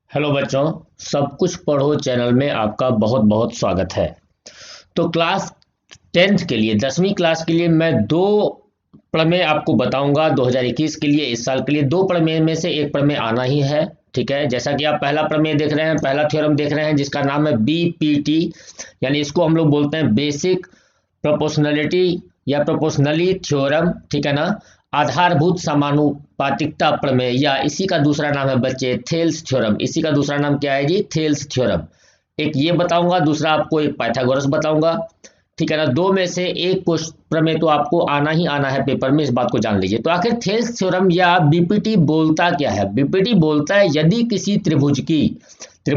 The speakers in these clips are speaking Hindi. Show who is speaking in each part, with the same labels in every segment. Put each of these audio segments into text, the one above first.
Speaker 1: हेलो बच्चों, सब कुछ पढ़ो चैनल में आपका बहुत बहुत स्वागत है। तो क्लास 10th के लिए 10वीं क्लास के लिए मैं दो प्रमेय आपको बताऊंगा। 2021 के लिए, इस साल के लिए दो प्रमेय में से एक प्रमेय आना ही है। ठीक है, जैसा कि आप पहला प्रमेय देख रहे हैं, पहला थ्योरम देख रहे हैं, जिसका नाम है बीपीटी, यानी इसको हम लोग बोलते हैं बेसिक प्रोपोर्शनलिटी या प्रोपोर्शनली थ्योरम। ठीक है ना। आधारभूत समानुपातिकता प्रमेय, या इसी का दूसरा नाम है बच्चे थेल्स थ्योरम। इसी का दूसरा नाम क्या है जी? Thales theorem. एक ये बताऊंगा, दूसरा आपको एक पाइथागोरस बताऊंगा। ठीक है ना। दो में से एक प्रमेय तो आपको आना ही आना है पेपर में, इस बात को जान लीजिए। तो आखिर थेल्स थ्योरम या बीपीटी बोलता क्या है? बीपीटी बोलता है यदि किसी त्रिभुज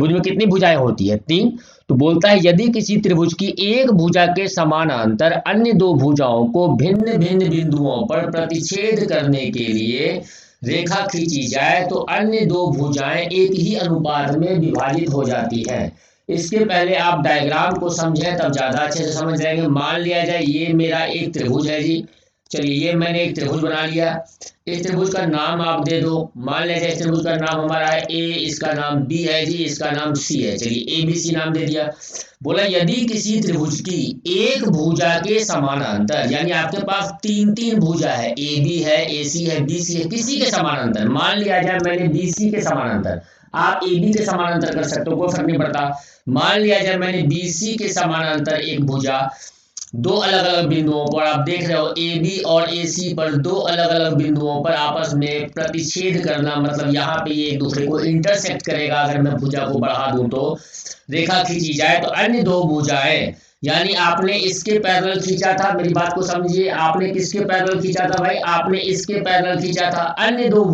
Speaker 1: में कितनी भुजाएं होती है? तीन। तो बोलता है यदि किसी त्रिभुज की एक भुजा के समानांतर अन्य दो भुजाओं को भिन्न भिन्न बिंदुओं पर प्रतिच्छेद करने के लिए रेखा खींची जाए तो अन्य दो भुजाएं एक ही अनुपात में विभाजित हो जाती हैं। इसके पहले आप डायग्राम को समझें, तब ज्यादा अच्छे से समझ जाएंगे। मान लिया जाए ये मेरा एक त्रिभुज है जी। चलिए, ये मैंने एक त्रिभुज बना लिया। इस त्रिभुज का नाम आप दे दो। मान लिया जाए इस त्रिभुज का नाम हमारा है ए, इसका नाम बी है जी, इसका नाम सी है। चलिए ए बी सी नाम दे दिया। बोला यदि किसी त्रिभुज की एक भुजा के समानांतर, यानी आपके पास तीन तीन भुजा है, ए बी है, ए सी है, बी सी है, किसी के समानांतर, मान लिया जाए मैंने बी सी के समानांतर, आप ए बी के समानांतर कर सकते हो, कोई फर्क नहीं पड़ता। मान लिया जाए मैंने बी सी के समानांतर एक भुजा दो अलग अलग बिंदुओं पर, आप देख रहे हो ए बी और ए सी पर दो अलग अलग बिंदुओं पर आपस में प्रतिच्छेद करना, मतलब यहाँ पे ये एक दूसरे को इंटरसेक्ट करेगा। अगर मैं भुजा को बढ़ा दूं तो रेखा खींची जाए तो अन्य दो भुजाएं, यानी आपने इसके पैरेलल खींचा था, मेरी बात को समझिए, आपने किसके पैरेलल खींचा था भाई? आपने इसके पैरेलल खींचा था। अन्य दो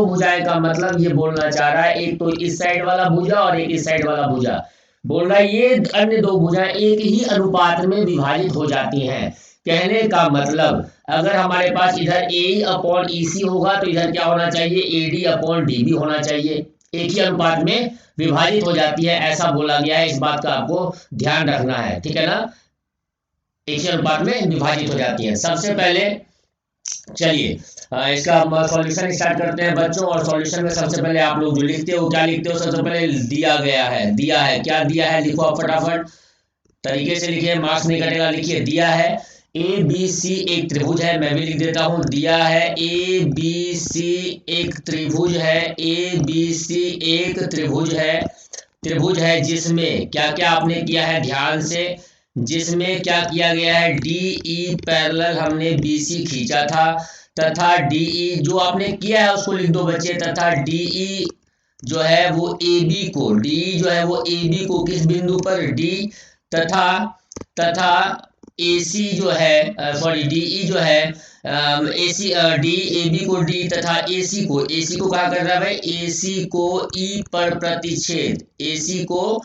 Speaker 1: भुजाएं का मतलब ये बोलना चाह रहा है एक तो इस साइड वाला भुजा और एक इस साइड वाला भुजा। बोल रहा है ये अन्य दो भुजाएं एक ही अनुपात में विभाजित हो जाती हैं। कहने का मतलब, अगर हमारे पास इधर ए अपॉन ई सी होगा तो इधर क्या होना चाहिए? A D upon D B होना चाहिए। एक ही अनुपात में विभाजित हो जाती है, ऐसा बोला गया है। इस बात का आपको ध्यान रखना है, ठीक है ना। एक ही अनुपात में विभाजित हो जाती है। सबसे पहले चलिए इसका सॉल्यूशन स्टार्ट करते हैं बच्चों। और सॉल्यूशन में सबसे पहले आप लोग जो लिखते हो, क्या लिखते हो? सबसे पहले दिया है, क्या दिया है लिखो आप फटाफट, तरीके से लिखिए, मार्क्स नहीं कटेगा। लिखिए दिया है ए बी सी एक त्रिभुज है। मैं भी लिख देता हूं, दिया है ए बी सी एक त्रिभुज है। ए बी सी एक त्रिभुज है जिसमें क्या क्या आपने किया है ध्यान से, जिसमें क्या किया गया है? डी ई पैरेलल हमने बी सी खींचा था, तथा डी ई जो आपने किया है उसको लिख दो बच्चे, तथा डी ई जो है वो ए बी को, डी जो है वो ए बी को किस बिंदु पर? डी, तथा तथा ए सी जो है, सॉरी डी ई जो है ए सी, डी ए बी को डी, तथा ए सी को कहा कर रहा है भाई? ए सी को ई पर प्रतिच्छेद, ए सी को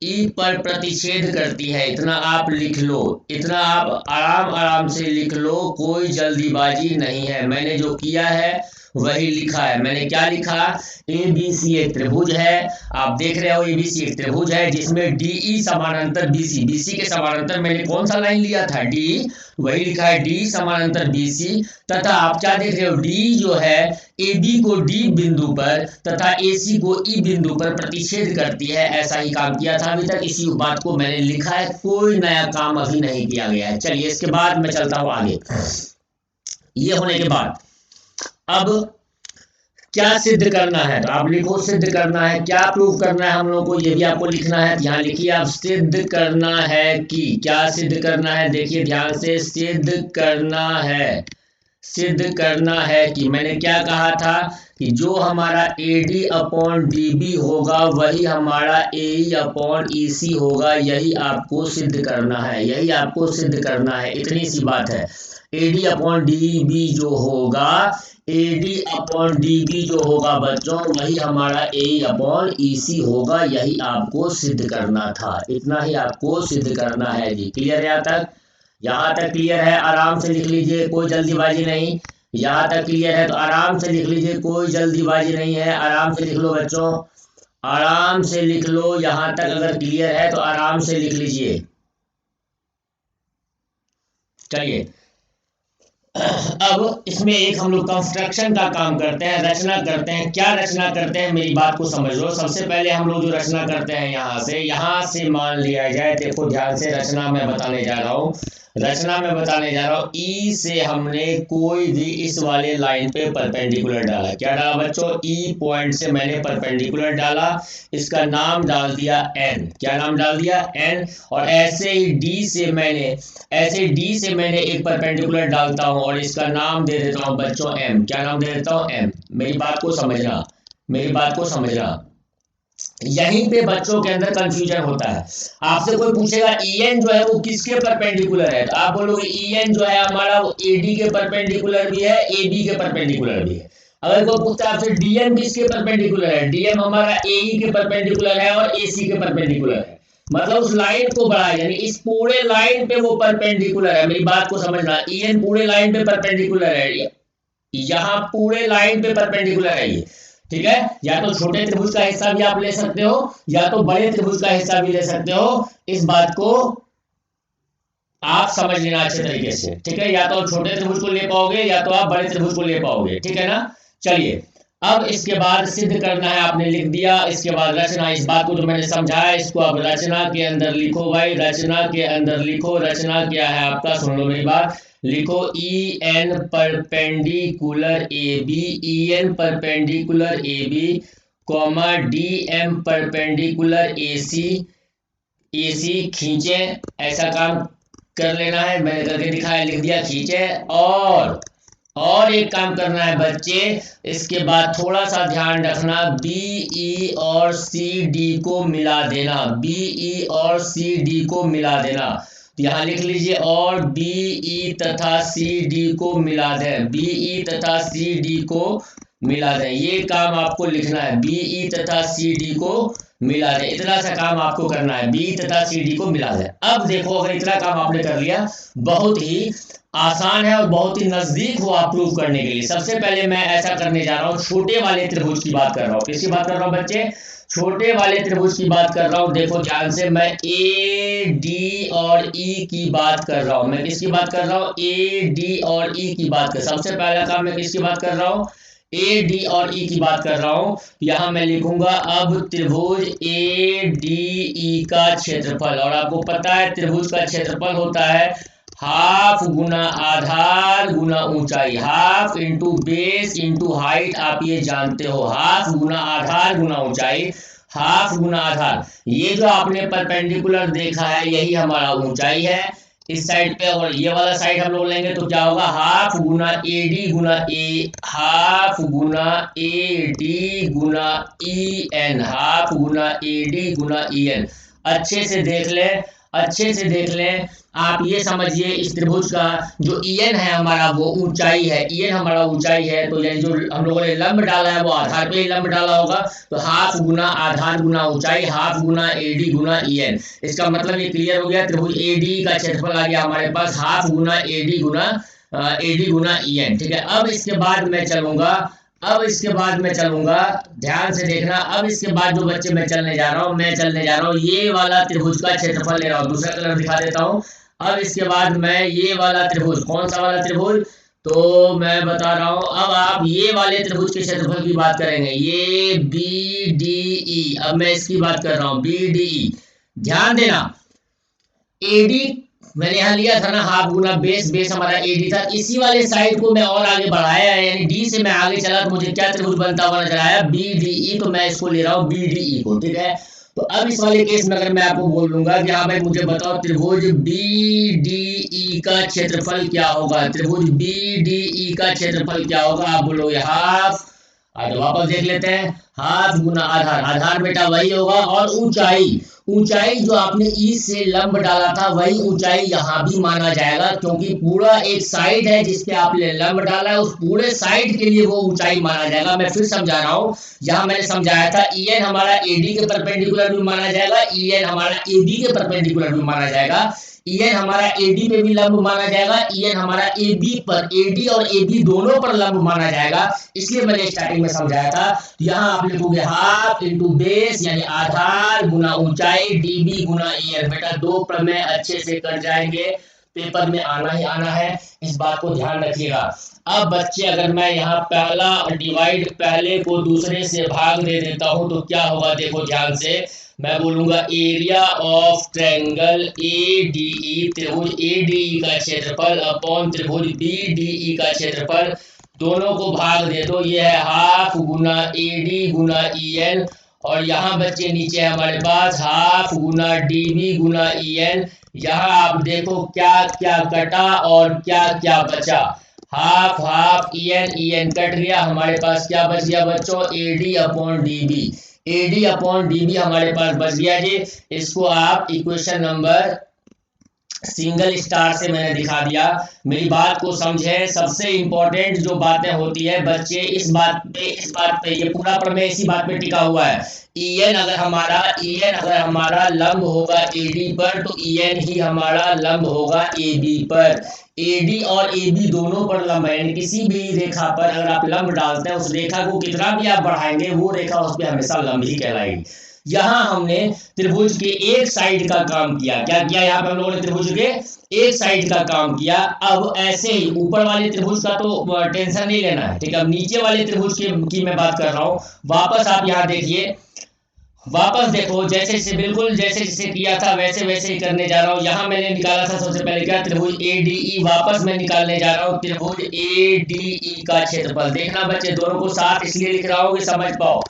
Speaker 1: ई पर प्रतिच्छेद करती है। इतना आप लिख लो, इतना आप आराम आराम से लिख लो, कोई जल्दीबाजी नहीं है। मैंने जो किया है वही लिखा है। मैंने क्या लिखा? ए बी सी एक त्रिभुज है, आप देख रहे हो ए बी सी एक त्रिभुज है जिसमें डी ई समानांतर बी सी, बी सी के समानांतर मैंने कौन सा लाइन लिया था? डी, वही लिखा है डी समानांतर बी सी, तथा आप क्या देख रहे हो? डी जो है ए बी को डी बिंदु पर तथा ए सी को ई बिंदु पर प्रतिच्छेद करती है। ऐसा ही काम किया था अभी तक, इसी बात को मैंने लिखा है, कोई नया काम अभी नहीं किया गया है। चलिए इसके बाद मैं चलता हूं आगे। ये होने के बाद अब क्या सिद्ध करना है? तो आप लिखो सिद्ध करना है। क्या प्रूव करना है हम लोग को, ये भी आपको लिखना है। ध्यान लिखिए आप, सिद्ध करना है कि, क्या सिद्ध करना है? देखिए ध्यान से, सिद्ध करना है कि मैंने क्या कहा था कि जो हमारा A D upon D B होगा वही हमारा ए ई अपॉन ई सी होगा। यही आपको सिद्ध करना है, यही आपको सिद्ध करना है, इतनी सी बात है। A D upon D B जो होगा, A D upon D B जो होगा बच्चों, वही हमारा ए अपॉन ई सी होगा। यही आपको सिद्ध करना था, इतना ही आपको सिद्ध करना है जी। क्लियर है यहाँ तक? यहाँ तक क्लियर है? आराम से लिख लीजिए, कोई जल्दीबाजी नहीं। यहाँ तक क्लियर है तो आराम से लिख लीजिए, कोई जल्दीबाजी नहीं है। आराम से लिख लो बच्चों, आराम से लिख लो। यहाँ तक अगर क्लियर है तो आराम से लिख लीजिए। चलिए अब इसमें एक हम लोग कंस्ट्रक्शन का काम करते हैं, रचना करते हैं। क्या रचना करते हैं, मेरी बात को समझ लो। सबसे पहले हम लोग जो रचना करते हैं, यहाँ से मान लिया जाए, देखो ध्यान से, रचना मैं बताने जा रहा हूँ। ई से हमने कोई भी इस वाले लाइन पे परपेंडिकुलर डाला। क्या डाला बच्चों? ई पॉइंट से मैंने परपेंडिकुलर डाला, इसका नाम डाल दिया एन। क्या नाम डाल दिया? एन। और ऐसे ही डी से मैंने एक परपेंडिकुलर डालता हूं और इसका नाम दे देता हूं बच्चों एम। क्या नाम दे देता हूं? एम। मेरी बात को समझना। यहीं पे बच्चों के अंदर कंफ्यूजन होता है। आपसे कोई पूछेगा EN जो है वो किसके परपेंडिकुलर है, तो आप बोलोगे EN जो है हमारा वो AD के परपेंडिकुलर भी है, AB के परपेंडिकुलर भी है। अगर कोई पूछता है आपसे DM किसके परपेंडिकुलर है, DM हमारा AE के परपेंडिकुलर है और AC के परपेंडिकुलर है। मतलब उस लाइन को बढ़ा, यानी इस पूरे लाइन पे वो परपेंडिकुलर है। मेरी बात को समझना, EN पूरे लाइन पे परपेंडिकुलर है, यहाँ पूरे लाइन पे परपेंडिकुलर है ये, ठीक है। या तो छोटे त्रिभुज का हिस्सा भी आप ले सकते हो, या तो बड़े त्रिभुज का हिस्सा भी ले सकते हो। इस बात को आप समझ लेना अच्छे तरीके से, ठीक है। या तो छोटे त्रिभुज को ले पाओगे या तो आप बड़े त्रिभुज को ले पाओगे, ठीक है ना। चलिए, अब इसके बाद सिद्ध करना है, आपने लिख दिया। इसके बाद रचना, इस बात को जो मैंने समझाया इसको अब रचना के अंदर लिखो भाई, रचना के अंदर लिखो। रचना क्या है आपका, सुन लो मेरी बात। लिखो EN perpendicular AB, EN perpendicular AB, comma DM perpendicular AC खींचे। ऐसा काम कर लेना है, मैंने करके दिखाया, लिख दिया, खींचे। और एक काम करना है बच्चे, इसके बाद थोड़ा सा ध्यान रखना, BE और CD को मिला देना, BE और CD को मिला देना। तो यहाँ लिख लीजिए, और BE तथा CD को मिला दें, BE तथा CD को मिला दें। ये काम आपको लिखना है, BE तथा CD को मिला दें। इतना सा काम आपको करना है, BE तथा CD को मिला दें। अब देखो, अगर इतना काम आपने कर लिया, बहुत ही आसान है और बहुत ही नजदीक हो आप प्रूव करने के लिए। सबसे पहले मैं ऐसा करने जा रहा हूं, छोटे वाले त्रिभुज की बात कर रहा हूं। किसकी बात कर रहा हूं बच्चे? छोटे वाले त्रिभुज की बात कर रहा हूं। देखो ध्यान से, मैं AD और E की बात कर रहा हूं। मैं किसकी बात कर रहा हूं? AD और E की बात कर। सबसे पहला काम मैं किसकी बात कर रहा हूं? AD और E की बात कर रहा हूं। यहां मैं लिखूंगा अब त्रिभुज ADE का क्षेत्रफल। और आपको पता है त्रिभुज का क्षेत्रफल होता है हाफ गुना आधार गुना ऊंचाई, half into base into height. आप ये जानते हो, हाफ गुना आधार गुना ऊंचाई, हाफ गुना आधार। ये जो आपने परपेंडिकुलर देखा है यही हमारा ऊंचाई है इस साइड पे, और ये वाला साइड हम लोग लेंगे तो क्या होगा? हाफ गुना AD गुना हाफ गुना AD गुना EN, हाफ गुना AD गुना EN। अच्छे से देख लें। आप ये समझिए, इस त्रिभुज का जो EN है हमारा वो ऊंचाई है, EN हमारा ऊंचाई है। तो यानी जो हम लोगों ने लंब डाला है वो आधार पे ही लंब डाला होगा। तो हाफ गुना आधार गुना ऊंचाई, हाफ गुना AD गुना EN। इसका मतलब ये क्लियर हो गया, त्रिभुज AD का क्षेत्रफल आ गया हमारे पास हाफ गुना AD गुना EN, ठीक है। अब इसके बाद मैं चलूंगा, ध्यान से देखना। अब इसके बाद जो बच्चे मैं चलने जा रहा हूँ ये वाला त्रिभुज का क्षेत्रफल ले रहा हूँ। दूसरा कलर दिखा देता हूँ। अब इसके बाद मैं ये वाला त्रिभुज, कौन सा वाला त्रिभुज, तो मैं बता रहा हूं। अब आप ये वाले त्रिभुज के क्षेत्रफल की बात करेंगे, ये BDE। अब मैं इसकी बात कर रहा हूं, BDE। ध्यान देना, AD मैंने यहां लिया था ना हाफ गुना बेस हमारा AD था। इसी वाले साइड को मैं और आगे बढ़ाया है, यानी D से मैं आगे चला तो मुझे क्या त्रिभुज बनता हुआ नजर आया? BDE। तो मैं इसको ले रहा हूं BDE को, ठीक है। तो अब इस वाले केस में अगर मैं आपको बोल दूंगा कि हाँ भाई मुझे बताओ त्रिभुज BDE का क्षेत्रफल क्या होगा, त्रिभुज BDE का क्षेत्रफल क्या होगा, आप बोलोगे हाफ। आज वापस देख लेते हैं, हाफ गुना आधार, आधार बेटा वही होगा, और ऊंचाई जो आपने ई से लंब डाला था वही ऊंचाई यहां भी माना जाएगा, क्योंकि पूरा एक साइड है जिसपे आपने लंब डाला है, उस पूरे साइड के लिए वो ऊंचाई माना जाएगा। मैं फिर समझा रहा हूं, यहां मैंने समझाया था EN हमारा AD के परपेंडिकुलर भी माना जाएगा, EN हमारा AB के परपेंडिकुलर भी माना जाएगा, EN हमारा AD पे भी लंब माना जाएगा, EN हमारा AB पर, AD और AB दोनों पर लंब माना जाएगा। इसलिए मैंने स्टार्टिंग में समझाया था। यहाँ आप लिखोगे हाफ इंटू बेस यानी आधार गुना ऊंचाई, DB गुना EN। बेटा दो प्रमेय अच्छे से कर जाएंगे पेपर में आना ही आना है, इस बात को ध्यान रखिएगा। अब बच्चे अगर मैं यहाँ पहला डिवाइड पहले को दूसरे से भाग दे देता हूँ तो क्या होगा, देखो ध्यान से। मैं बोलूंगा एरिया ऑफ ट्रायंगल ADE, त्रिभुज ADE का क्षेत्रफल अपॉन त्रिभुज BDE का क्षेत्रफल, दोनों को भाग दे दो। ये है हाफ गुना AD गुना EN, और यहाँ बच्चे नीचे हमारे पास हाफ गुना DB गुना EN। यहाँ आप देखो क्या क्या कटा और क्या क्या बचा। हाफ हाफ EN कट गया, हमारे पास क्या बच गया बच्चों, AD upon DB। AD upon DB हमारे पास बच गया जी। इसको आप इक्वेशन नंबर सिंगल स्टार से मैंने दिखा दिया। मेरी बात को समझे। सबसे इंपॉर्टेंट जो बातें होती है बच्चे, इस बात पे ये पूरा प्रमेय इसी बात पे टिका हुआ है। EN अगर हमारा लंब होगा AD पर तो EN ही हमारा लंब होगा AB पर। AD और AB दोनों पर लंब है, यानी किसी भी रेखा पर अगर आप लंब डालते हैं, उस रेखा को कितना भी आप बढ़ाएंगे वो रेखा उस पर हमेशा लंब ही कहलाएगी। यहाँ हमने त्रिभुज के एक साइड का काम किया। क्या किया यहाँ पे हम लोगों ने, त्रिभुज के एक साइड का काम किया। अब ऐसे ही ऊपर वाले त्रिभुज का तो टेंशन नहीं लेना है, ठीक है। अब नीचे वाले त्रिभुज की मैं बात कर रहा हूँ। वापस आप यहाँ देखिए, वापस देखो, जैसे बिल्कुल जैसे किया था वैसे वैसे ही करने जा रहा हूँ। यहाँ मैंने निकाला था सबसे पहले क्या, त्रिभुज ADE। वापस मैं निकालने जा रहा हूँ त्रिभुज ADE का क्षेत्रफल। देखना बच्चे, दोनों को साथ इसलिए लिख रहा हूँ कि समझ पाओ।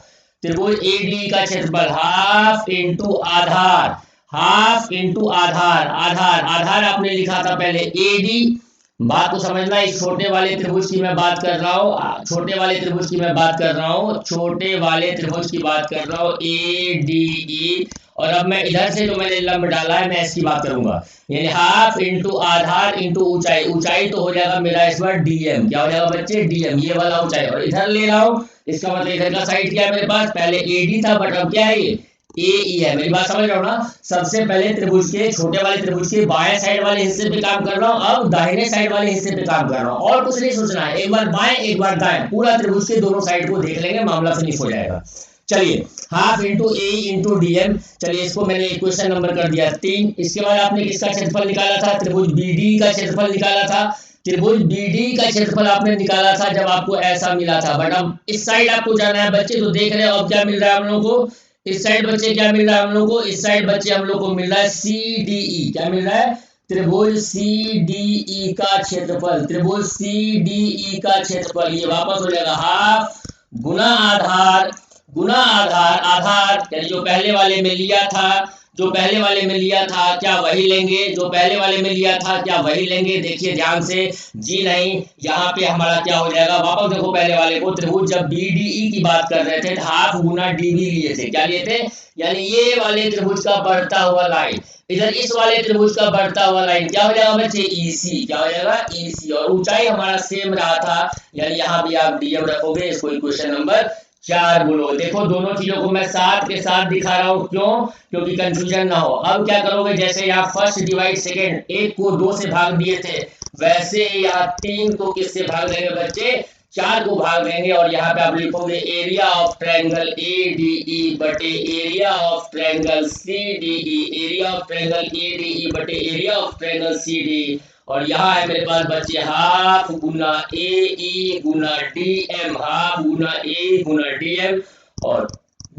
Speaker 1: त्रिभुज ADE का क्षेत्रफल हाफ इंटू आधार, हाफ इंटू आधार, आधार आपने लिखा था पहले AD। बात को समझना, इस छोटे वाले त्रिभुज की मैं बात कर रहा हूँ, छोटे वाले त्रिभुज की मैं बात कर रहा हूँ, छोटे वाले त्रिभुज की बात कर रहा हूँ ADE। और अब मैं इधर से जो मैंने लंब डाला है मैं इसकी बात करूंगा, यानी हाफ इंटू आधार इंटू ऊंचाई। ऊंचाई तो हो जाएगा मेरा इस बार DM। क्या हो जाएगा बच्चे, DM, ये वाला ऊंचाई। और इधर ले रहा हूँ, इसका मतलब इधर का साइड क्या है मेरे पास, पहले AD था बट अब क्या है ये AE है। मेरी बात समझ रहा हो ना। सबसे पहले त्रिभुज के, छोटे वाले त्रिभुज के बाएं साइड वाले हिस्से पे काम कर रहा हूँ, अब दाहिने साइड वाले हिस्से पे काम कर रहा हूँ। और कुछ नहीं सोचना है, एक बार बाएं एक बार दाएं, पूरा त्रिभुज के दोनों साइड को देख लेंगे, मामला फिनिश हो जाएगा। चलिए, half into AE into DM। चलिए, इसको मैंने इक्वेशन नंबर कर दिया 3। इसके बाद आपने किसका क्षेत्रफल निकाला था, त्रिभुज BD का क्षेत्रफल निकाला था। त्रिभुज BD का क्षेत्रफल आपने निकाला था जब आपको ऐसा मिला था। बट अब इस साइड आपको जाना है बच्चे, तो देख रहे हो अब क्या मिल रहा है हम लोगों को। इस साइड बच्चे क्या मिल रहा है हम लोग को, इस साइड बच्चे हम लोग को मिल रहा है CDE। क्या मिल रहा है, त्रिभुज CDE का क्षेत्रफल, त्रिभुज CDE का क्षेत्रफल। ये वापस हो जाएगा हाफ गुना आधार गुना आधार, आधार यानी जो पहले वाले में लिया था, जो पहले वाले में लिया था क्या वही लेंगे, जो पहले वाले में लिया था क्या वही लेंगे। देखिए ध्यान से, जी नहीं, यहाँ पे हमारा क्या हो जाएगा, वापस देखो पहले वाले को। त्रिभुज जब BDE की बात कर रहे थे हाफ गुना DB लिए थे। क्या लिए थे, यानी ये वाले त्रिभुज का बढ़ता हुआ लाइन, इधर इस वाले त्रिभुज का बढ़ता हुआ लाइन क्या हो जाएगा बच्चे, EC। क्या हो जाएगा, EC। और ऊंचाई हमारा सेम रहा था, यानी यहाँ भी आप DM रखोगे। इसको इक्वेशन नंबर 4 बोलो। देखो दोनों चीजों को मैं साथ के साथ दिखा रहा हूं, क्यों, क्योंकि कंफ्यूजन ना हो। अब क्या करोगे, जैसे यहाँ फर्स्ट डिवाइड सेकंड, 1 को 2 से भाग दिए थे, वैसे यहाँ 3 को किससे भाग देंगे बच्चे, 4 को भाग देंगे। और यहाँ पे आप लिखोगे एरिया ऑफ ट्रायंगल ADE बटे area of triangle CDE, area of triangle ADE बटे एरिया ऑफ ट्रायंगल CDE। और यहाँ है मेरे पास बच्चे हाफ गुना AE गुना DM, हाफ गुना AE गुना DM। और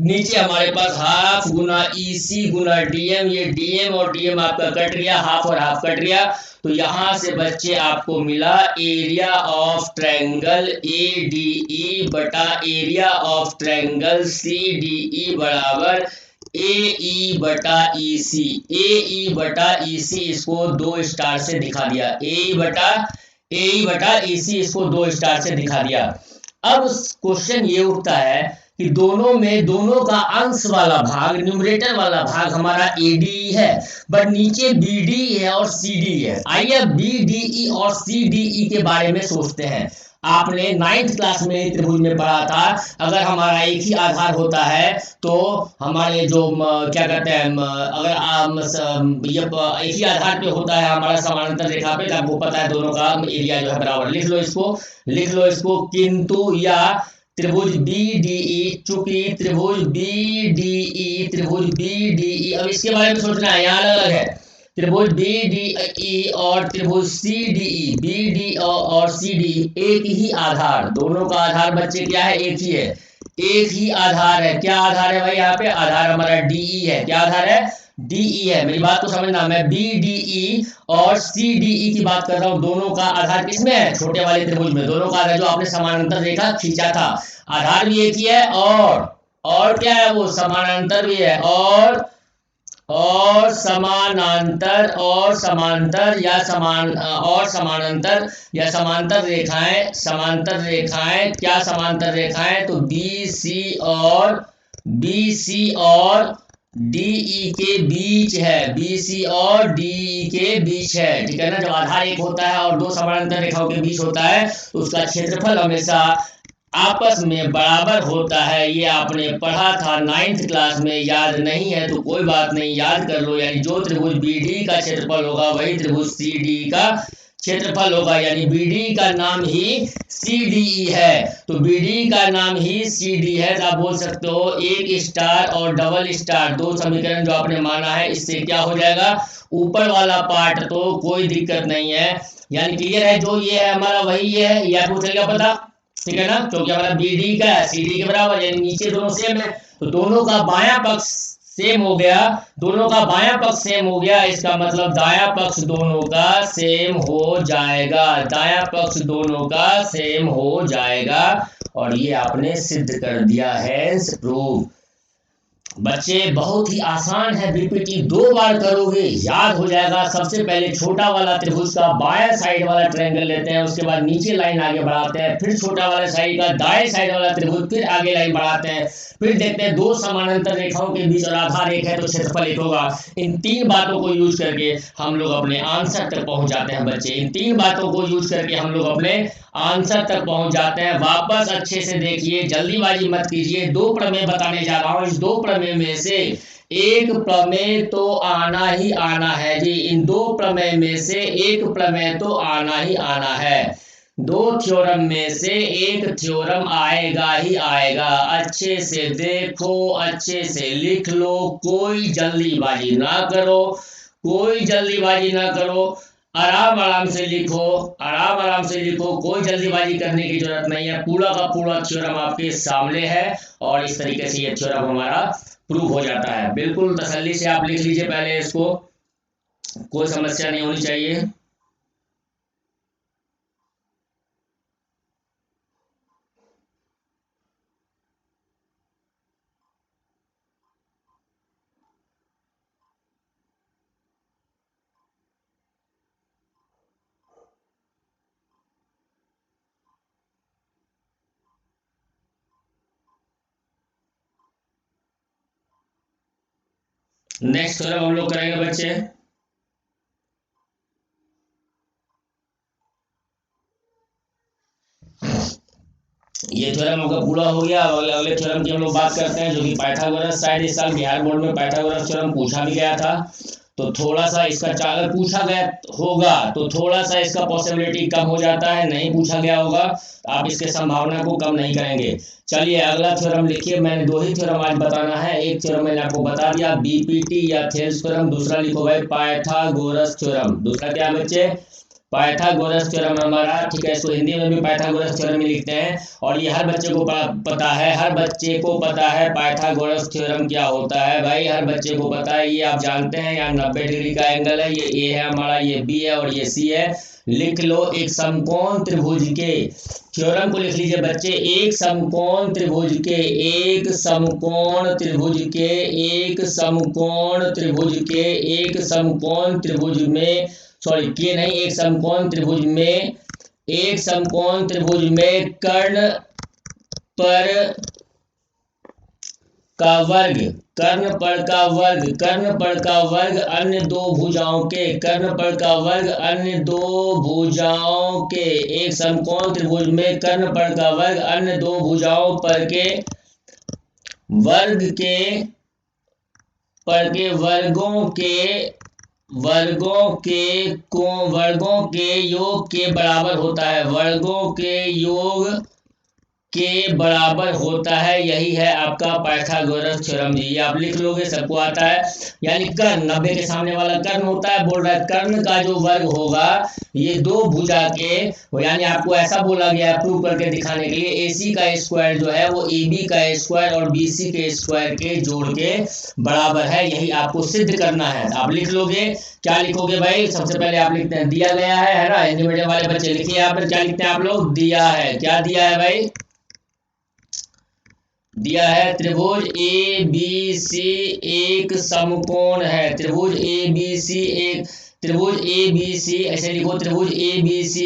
Speaker 1: नीचे हमारे पास हाफ गुना EC गुना DM। ये DM और DM आपका कट गया, हाफ और हाफ कट गया। तो यहाँ से बच्चे आपको मिला एरिया ऑफ ट्रायंगल ADE बटा एरिया ऑफ ट्रायंगल CDE बराबर AE बटा EC। AE बटा EC इसको 2 स्टार से दिखा दिया, AE बटा EC इसको 2 स्टार से दिखा दिया। अब क्वेश्चन ये उठता है कि दोनों में, दोनों का अंश वाला भाग, न्यूमरेटर वाला भाग हमारा ADE है, बट नीचे BDE है और CDE है। आइए BDE और CDE के बारे में सोचते हैं। आपने 9th क्लास में त्रिभुज में पढ़ा था, अगर हमारा एक ही आधार होता है तो हमारे जो क्या कहते हैं, अगर ये एक ही आधार पे होता है हमारा समानांतर रेखा पे, तो आपको पता है दोनों का एरिया जो है बराबर। लिख लो इसको, किंतु या त्रिभुज BDE, चूंकि त्रिभुज BDE, अब इसके बारे में सोचना है, यहाँ अलग अलग है। त्रिभुज बी डी ई और त्रिभुज C D E, B D और सी डी एक ही आधार, दोनों का आधार बच्चे क्या है, एक ही है, एक ही आधार है। क्या आधार है भाई, यहाँ पे आधार हमारा डीई है। क्या आधार है, डीई है। मेरी बात को समझना, मैं बी डी ई और सी डी ई की बात कर रहा हूं। दोनों का आधार किसमें है, छोटे वाले त्रिभुज में। दोनों का आधार जो आपने समानांतर रेखा खींचा था, आधार भी एक ही है और क्या है, वो समानांतर भी है। और समानांतर और समांतर या समान और समानांतर या समांतर रेखाएं, समांतर रेखाएं क्या, समांतर रेखाएं तो बी सी और डीई के बीच है, बी सी और डीई के बीच है, ठीक है ना। जब आधार एक होता है और दो समानांतर रेखाओं के बीच होता है तो उसका क्षेत्रफल हमेशा आपस में बराबर होता है। ये आपने पढ़ा था 9th क्लास में, याद नहीं है तो कोई बात नहीं, याद कर लो। यानी जो त्रिभुज बीडी का क्षेत्रफल होगा वही त्रिभुज सीडी का क्षेत्रफल होगा, यानी बीडी का नाम ही सीडी है। तो बीडी का नाम ही सीडी है, तो आप बोल सकते हो एक स्टार और डबल स्टार, दो समीकरण जो आपने माना है, इससे क्या हो जाएगा, ऊपर वाला पार्ट तो कोई दिक्कत नहीं है, यानी क्लियर है। जो ये है हमारा वही ये है, यह आपको चलेगा पता, ठीक है ना, क्योंकि हमारा बी डी का है सी डी के बराबर, यानी नीचे दोनों सेम है, तो दोनों का बायां पक्ष सेम हो गया, दोनों का बायां पक्ष सेम हो गया, इसका मतलब दायां पक्ष दोनों का सेम हो जाएगा, दायां पक्ष दोनों का सेम हो जाएगा। और ये आपने सिद्ध कर दिया है, प्रूव। बच्चे बहुत ही आसान है, बीपीटी 2 बार करोगे याद हो जाएगा। सबसे पहले छोटा वाला त्रिभुज का बाएं साइड वाला ट्रायंगल लेते हैं, उसके बाद नीचे लाइन आगे बढ़ाते हैं, फिर छोटा वाला साइड का दाएं साइड वाला त्रिभुज, फिर आगे लाइन बढ़ाते हैं, फिर देखते हैं दो समानांतर रेखाओं के बीच और आधार एक है तो क्षेत्रफल एक होगा। इन 3 बातों को यूज करके हम लोग अपने आंसर तक पहुंच जाते हैं बच्चे, इन 3 बातों को यूज करके हम लोग अपने आंसर तक पहुंच जाते हैं। वापस अच्छे से देखिए, जल्दीबाजी मत कीजिए। 2 प्रमेय बताने जा रहा हूं, इस 2 प्रमेय में से एक प्रमेय तो आना ही आना है जी, इन 2 प्रमेय में से एक प्रमेय तो आना ही आना है। 2 थ्योरम में से एक थ्योरम आएगा ही आएगा। अच्छे से देखो, अच्छे से लिख लो, कोई जल्दीबाजी ना करो, कोई जल्दीबाजी ना करो, आराम आराम से लिखो, आराम आराम से लिखो, कोई जल्दीबाजी करने की जरूरत नहीं है। पूरा का पूरा थ्योरम आपके सामने है और इस तरीके से ये थ्योरम हमारा प्रूव हो जाता है। बिल्कुल तसल्ली से आप लिख लीजिए पहले इसको, कोई समस्या नहीं होनी चाहिए। नेक्स्ट थ्योरम हम लोग करेंगे बच्चे, ये थ्योरम आपका पूरा हो गया। अगले थ्योरम की हम लोग बात करते हैं, जो कि पाइथागोरस, शायद इस साल बिहार बोर्ड में पाइथागोरस थ्योरम पूछा भी गया था, तो थोड़ा सा इसका अगर पूछा गया होगा तो थोड़ा सा इसका पॉसिबिलिटी कम हो जाता है, नहीं पूछा गया होगा आप इसके संभावना को कम नहीं करेंगे। चलिए अगला थ्योरम लिखिए। मैंने 2 ही थ्योरम आज बताना है, एक थ्योरम मैंने आपको बता दिया बीपीटी या थेल्स थ्योरम, दूसरा लिखो भाई पाइथागोरस थ्योरम। दूसरा क्या बच्चे, पाइथागोरस थ्योरम हमारा, ठीक है, इसको हिंदी में भी पाइथागोरस थ्योरम ही लिखते हैं। और ये हर बच्चे को पता है, हर बच्चे को पता है पाइथागोरस थ्योरम क्या होता है भाई, हर बच्चे को पता है। ये आप जानते हैं, यहाँ 90 डिग्री का एंगल है, ये ए है हमारा, ये बी है और ये सी है। लिख लो, एक समकोण त्रिभुज के, थ्योरम को लिख लीजिए बच्चे, एक समकोण त्रिभुज के, एक समकोण त्रिभुज के, एक समकोण त्रिभुज के, एक समकोण त्रिभुज में, सॉरी के नहीं, एक समकोण त्रिभुज में, एक समकोण त्रिभुज में कर्ण पर का वर्ग, कर्ण पर का वर्ग, कर्ण पर का वर्ग अन्य 2 भुजाओं के, कर्ण पर का वर्ग अन्य 2 भुजाओं के, एक समकोण त्रिभुज में कर्ण पर का वर्ग अन्य 2 भुजाओं पर के वर्ग के वर्गों के योग के बराबर होता है, वर्गों के योग के बराबर होता है। यही है आपका पाइथागोरस थ्योरम जी। ये आप लिख लोगे, सबको आता है। यानी कर्ण, 90 के सामने वाला कर्ण होता है। बोल रहा है कर्ण का जो वर्ग होगा ये दो भुजा के, यानी आपको ऐसा बोला गया है प्रूव करके दिखाने के लिए, AC का स्क्वायर जो है वो AB का स्क्वायर और BC के स्क्वायर के जोड़ के बराबर है। यही आपको सिद्ध करना है। आप लिख लोगे। क्या लिखोगे भाई? सबसे पहले आप लिखते हैं दिया गया है ना। हिंदी मीडियम वाले बच्चे लिखिए यहाँ पर क्या लिखते हैं आप लोग। दिया है। क्या दिया है भाई? दिया है त्रिभुज ABC एक समकोण है। त्रिभुज ABC एक, त्रिभुज ABC ऐसे लिखो, त्रिभुज ABC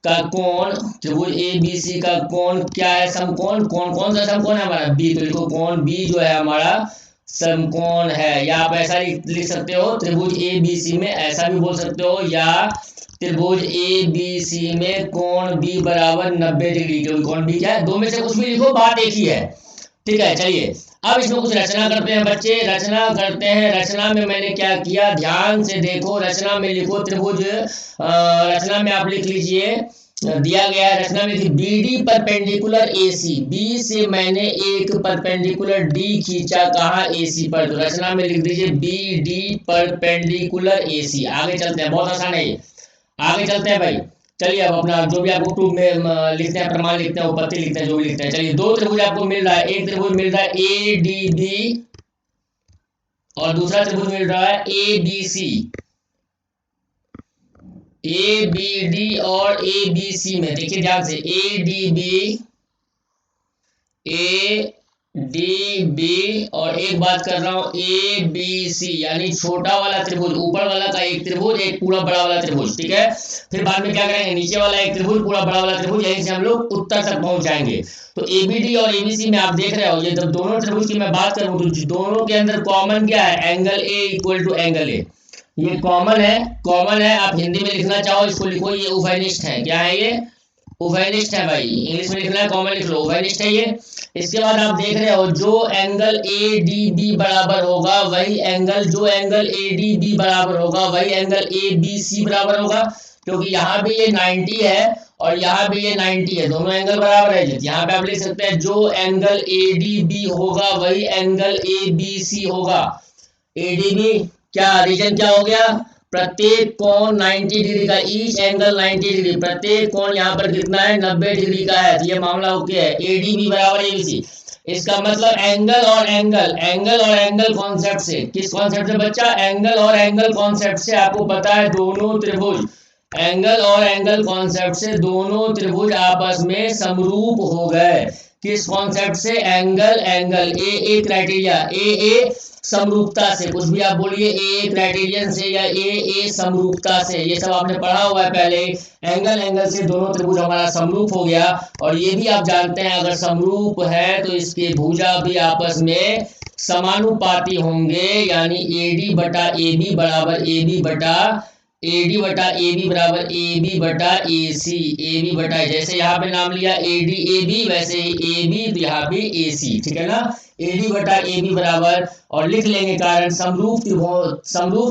Speaker 1: का कोण, त्रिभुज ABC का कोण क्या है? समकोण। कौन सा समकोण है हमारा? B। तो लिखो कोण B जो है हमारा समकोण है। या आप ऐसा लिख सकते हो त्रिभुज ABC में, ऐसा भी बोल सकते हो, या त्रिभुज ABC में कोण B बराबर 90 डिग्री। क्योंकि कोण B क्या है? दो में से कुछ भी लिखो, बात एक ही है। ठीक है, चलिए अब इसमें कुछ रचना करते हैं बच्चे। रचना करते हैं। रचना में मैंने क्या किया, ध्यान से देखो। रचना में लिखो त्रिभुज, रचना में आप लिख लीजिए, दिया गया है रचना में कि BD परपेंडिकुलर AC, B से मैंने एक परपेंडिकुलर D खींचा, कहा AC पर। तो रचना में लिख दीजिए BD परपेंडिकुलर AC। आगे चलते हैं, बहुत आसान है ये। आगे चलते हैं भाई। चलिए अब अपना जो भी आपको प्रूफ में लिखते हैं, प्रमाण लिखते हैं, उपपत्ति लिखते हैं, जो भी लिखते हैं। चलिए दो त्रिभुज आपको मिल रहा है। एक त्रिभुज मिल रहा है ADB और दूसरा त्रिभुज मिल रहा है ABC। ABD और ABC में देखिए ध्यान से, ADB, ADB और एक बात कर रहा हूं ABC, यानी छोटा वाला त्रिभुज, ऊपर वाला का एक त्रिभुज, एक पूरा बड़ा वाला त्रिभुज। ठीक है, फिर बाद में क्या करेंगे, नीचे वाला एक त्रिभुज, पूरा बड़ा वाला त्रिभुज, यहीं से हम लोग उत्तर तक पहुंच जाएंगे। तो ABD और ABC में आप देख रहे हो, ये जब दोनों त्रिभुज की मैं बात करूं तो दोनों के अंदर कॉमन क्या है? Angle A equal to angle A। ये कॉमन है, कॉमन है। आप हिंदी में लिखना चाहो इसको लिखो, ये उभयनिष्ठ है। क्या है ये? उभयनिष्ठ है भाई। इंग्लिश में लिखना है, कॉमन लिख लो, उभयनिष्ठ है ये। इसके बाद आप देख रहे हो जो एंगल ADB बराबर होगा वही एंगल, जो एंगल ADB बराबर होगा वही एंगल ABC बराबर होगा। क्योंकि यहाँ भी ये 90 है और यहाँ भी ये 90 है, दोनों एंगल बराबर है। यहाँ पे आप लिख सकते हैं जो एंगल ADB होगा वही एंगल ABC होगा। ADB क्या रीजन क्या हो गया? प्रत्येक कोण 90 डिग्री का, ईच एंगल 90 डिग्री, प्रत्येक कोण यहाँ पर कितना है? 90 डिग्री का है। तो ये मामला ओके है। ADB बराबर ABC। इसका मतलब एंगल और एंगल, एंगल और एंगल कॉन्सेप्ट से, किस कॉन्सेप्ट से बच्चा? एंगल और एंगल कॉन्सेप्ट से आपको पता है दोनों त्रिभुज, एंगल और एंगल कॉन्सेप्ट से दोनों त्रिभुज आपस में समरूप हो गए। किस कॉन्सेप्ट से? एंगल एंगल, ए क्राइटेरिया, ए समरूपता से, कुछ भी आप बोलिए, ए क्राइटेरियन से या ए समरूपता से, ये सब आपने पढ़ा हुआ है पहले। एंगल एंगल से दोनों त्रिभुज हमारा समरूप हो गया। और ये भी आप जानते हैं अगर समरूप है तो इसके भुजा भी आपस में समानुपाती होंगे, यानी AD बटा AB बराबर AB बटा AD बटा AB बराबर AB बटा AC। AB बटा, जैसे यहाँ पे नाम लिया AD AB, वैसे ही AB तो यहाँ पे AC। ठीक है ना? AD बटा AB बराबर, और लिख लेंगे कारण समरूप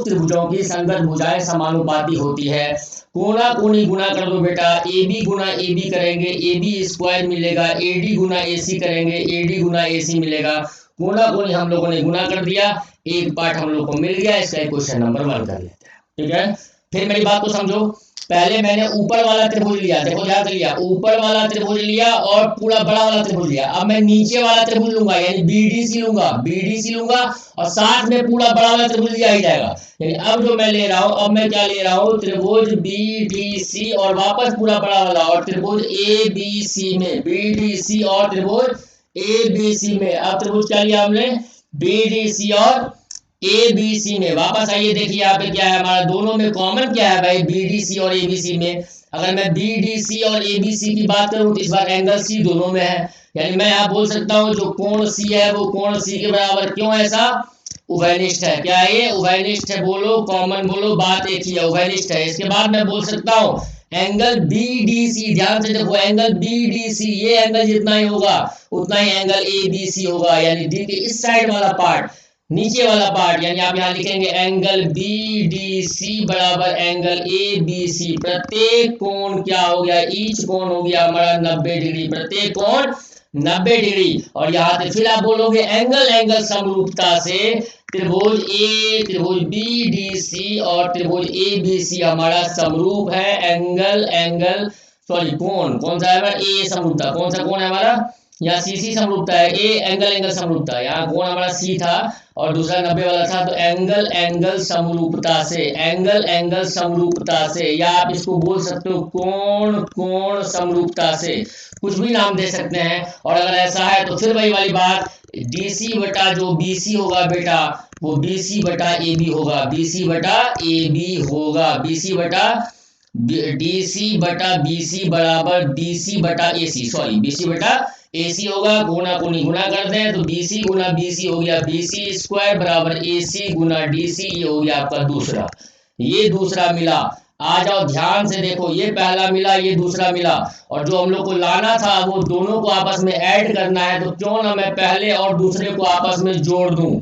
Speaker 1: त्रिभुजों की संगत भुजाएं समानुपाती होती है। कोना कोनी गुना कर दो बेटा, AB गुना AB करेंगे AB स्क्वायर मिलेगा, AD गुना AC करेंगे AD गुना AC मिलेगा। कोना कोनी हम लोगों ने गुना कर दिया, एक पार्ट हम लोग को मिल गया। इसका क्वेश्चन नंबर 1 कर लेते हैं। ठीक है, फिर मेरी बात को समझो। पहले मैंने ऊपर वाला त्रिभुज लिया, देखो ध्यान से लिया, ऊपर वाला त्रिभुज लिया और पूरा बड़ा वाला त्रिभुज लिया। अब मैं नीचे वाला त्रिभुज लूंगा, यानी BDC लूंगा और साथ में पूरा बड़ा वाला त्रिभुज लिया ही जाएगा। यानी अब जो मैं ले रहा हूं, अब मैं क्या ले रहा हूं? त्रिभुज BDC और वापस पूरा बड़ा वाला, और त्रिभुज ABC में, BDC और त्रिभुज ABC में। अब त्रिभुज क्या लिया हमने? BDC और ABC में। वापस आइए, देखिए यहाँ पे क्या है हमारा, दोनों में कॉमन क्या है भाई? BDC और ABC में। अगर मैं BDC और ABC की बात करूं तो इस बार एंगल C दोनों में है। यानी मैं यहाँ बोल सकता हूं जो कोण C है वो कोण C के बराबर। क्यों ऐसा? उभयनिष्ठ है। क्या है ये? उभयनिष्ठ है। बोलो, कॉमन बोलो, बात एक ही है, उभयनिष्ठ है। इसके बाद मैं बोल सकता हूं एंगल BDC, ध्यान से देखो, एंगल BDC, ये एंगल जितना ही होगा उतना ही एंगल ABC होगा। यानी डी के इस साइड वाला पार्ट, नीचे वाला पार्ट, यानी आप यहां लिखेंगे एंगल BDC बराबर एंगल ABC। प्रत्येक कोण क्या हो गया? ईच कोण हो गया हमारा 90 डिग्री, प्रत्येक कोण 90 डिग्री। और यहाँ से फिर आप बोलोगे एंगल एंगल समरूपता से त्रिभुज ए, त्रिभुज बी डी सी और त्रिभुज ए बी सी हमारा समरूप है। एंगल एंगल सॉरी कोण, कौन सा है हमारा ए समरूपता, कौन सा कोण है हमारा, यहाँ सी सी समरूपता है, ए एंगल एंगल समरूपता, यहाँ कोण हमारा सी था और दूसरा 90 वाला था, तो एंगल एंगल समरूपता से, एंगल एंगल समरूपता से, या आप इसको बोल सकते हो कोण कोण समरूपता से, कुछ भी नाम दे सकते हैं। और अगर ऐसा है तो फिर वही वाली बात, डीसी बटा जो बीसी होगा बेटा वो बीसी बटा ए बी होगा, बीसी बटा ए बी होगा, बीसी बटा डीसी बटा बीसी बराबर बीसी बटा एसी, सॉरी बीसी बटा एसी होगा। गुना को गुना कर दें तो बीसी गुना बीसी हो गया बीसी स्क्वायर बराबर एसी गुना डीसी, ये हो गया आपका दूसरा, ये दूसरा मिला। आ जाओ ध्यान से देखो, ये पहला मिला ये दूसरा मिला, और जो हम लोग को लाना था वो दोनों को आपस में ऐड करना है, तो क्यों ना मैं पहले और दूसरे को आपस में जोड़ दूं,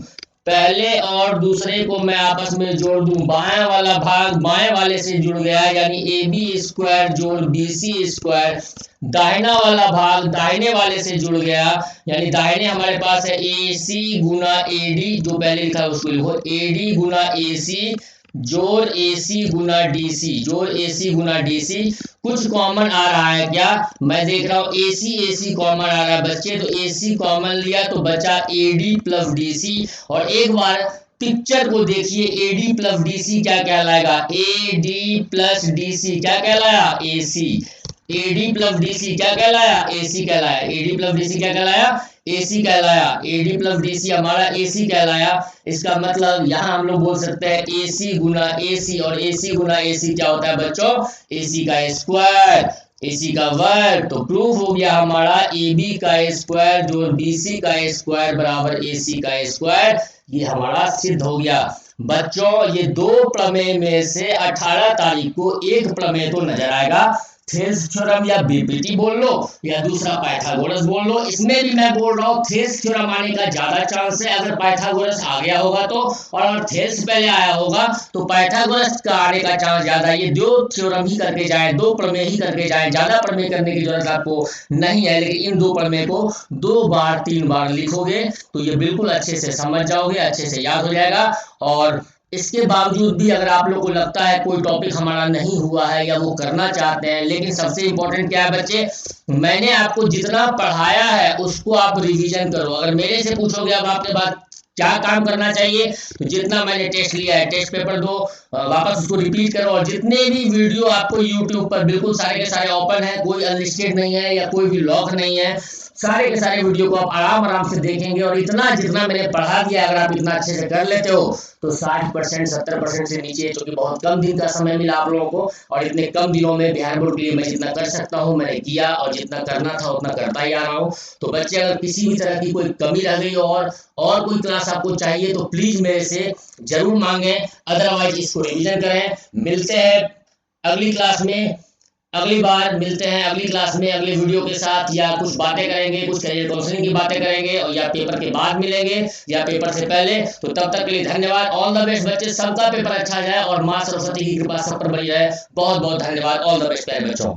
Speaker 1: पहले और दूसरे को मैं आपस में जोड़ दूं, बाएं वाला भाग बाएं वाले से जुड़ गया यानी ए बी स्क्वायर जोड़ बी सी स्क्वायर, दाहिना वाला भाग दाहिने वाले से जुड़ गया यानी दाहिने हमारे पास है ए सी गुना ए डी, जो पहले लिखा है उसको लिखो, ए डी गुना ए सी जोड़ ए सी गुना डी सी, जोड़ ए सी गुना डी सी। कुछ कॉमन आ रहा है क्या, मैं देख रहा हूँ ए सी कॉमन आ रहा है बच्चे, तो ए सी कॉमन लिया तो बचा A D plus D C. और एक बार पिक्चर को देखिए, A D plus D C क्या कहलाएगा, A D plus D C क्या कहलाया, A C, A D plus D C क्या कहलाया, ए सी कहलाया, A D plus D C क्या कहलाया, एसी कहलाया, एडी प्लस डीसी हमारा एसी कहलाया। इसका मतलब यहाँ हम लोग बोल सकते हैं एसी गुना एसी, और एसी गुना एसी क्या होता है बच्चों, एसी का स्क्वायर, एसी का वर्ग। तो प्रूफ हो गया हमारा ए बी का स्क्वायर जोड़ बी सी का स्क्वायर बराबर एसी का स्क्वायर, ये हमारा सिद्ध हो गया। बच्चों ये दो प्रमेय में से 18 तारीख को एक प्रमेय तो नजर आएगा, थेल्स थ्योरम या बीपीटी बोल लो या दूसरा पाइथागोरस बोल लो। इसमें भी मैं बोल रहा हूँ थेल्स थ्योरम आने का ज्यादा चांस है अगर पाइथागोरस आ गया होगा तो, और अगर थेल्स पहले आया होगा तो पाइथागोरस का आने का चांस ज्यादा है। ये दो थ्योरम ही करके जाए, दो प्रमेय ही करके जाए, ज्यादा प्रमेय करने की जरूरत आपको नहीं है, लेकिन इन दो प्रमेय को 2 बार 3 बार लिखोगे तो ये बिल्कुल अच्छे से समझ जाओगे, अच्छे से याद हो जाएगा। और इसके बावजूद भी अगर आप लोग को लगता है कोई टॉपिक हमारा नहीं हुआ है या वो करना चाहते हैं, लेकिन सबसे इंपॉर्टेंट क्या है बच्चे, मैंने आपको जितना पढ़ाया है उसको आप रिवीजन करो। अगर मेरे से पूछोगे अब आपके बाद क्या काम करना चाहिए, तो जितना मैंने टेस्ट लिया है टेस्ट पेपर दो, वापस उसको रिपीट करो, और जितने भी वीडियो आपको यूट्यूब पर बिल्कुल सारे के सारे ओपन है, कोई अनलिस्टेड नहीं है या कोई भी लॉक नहीं है, सारे के सारे वीडियो को आप आराम आराम से देखेंगे। और इतना जितना मैंने पढ़ा दिया अगर आप इतना अच्छे से कर लेते हो तो 60% 70% से नीचे, क्योंकि बहुत कम दिन का समय मिला आप लोगों को, और इतने कम दिनों में बिहार बोर्ड के लिए मैं जितना कर सकता हूँ मैंने किया, और जितना करना था उतना करता ही आ रहा हूँ। तो बच्चे अगर किसी भी तरह की कोई कमी रह गई और कोई क्लास आपको चाहिए तो प्लीज मेरे से जरूर मांगे, अदरवाइज इसको रिविजन करें। मिलते हैं अगली क्लास में, अगली बार मिलते हैं अगली क्लास में अगले वीडियो के साथ, या कुछ बातें करेंगे, कुछ करियर काउंसलिंग की बातें करेंगे, और या पेपर के बाद मिलेंगे या पेपर से पहले। तो तब तक के लिए धन्यवाद, ऑल द बेस्ट बच्चे, सबका पेपर अच्छा जाए और माँ सरस्वती की कृपा सब पर बनी रहे। बहुत बहुत धन्यवाद, ऑल द बेस्ट प्यारे बच्चों।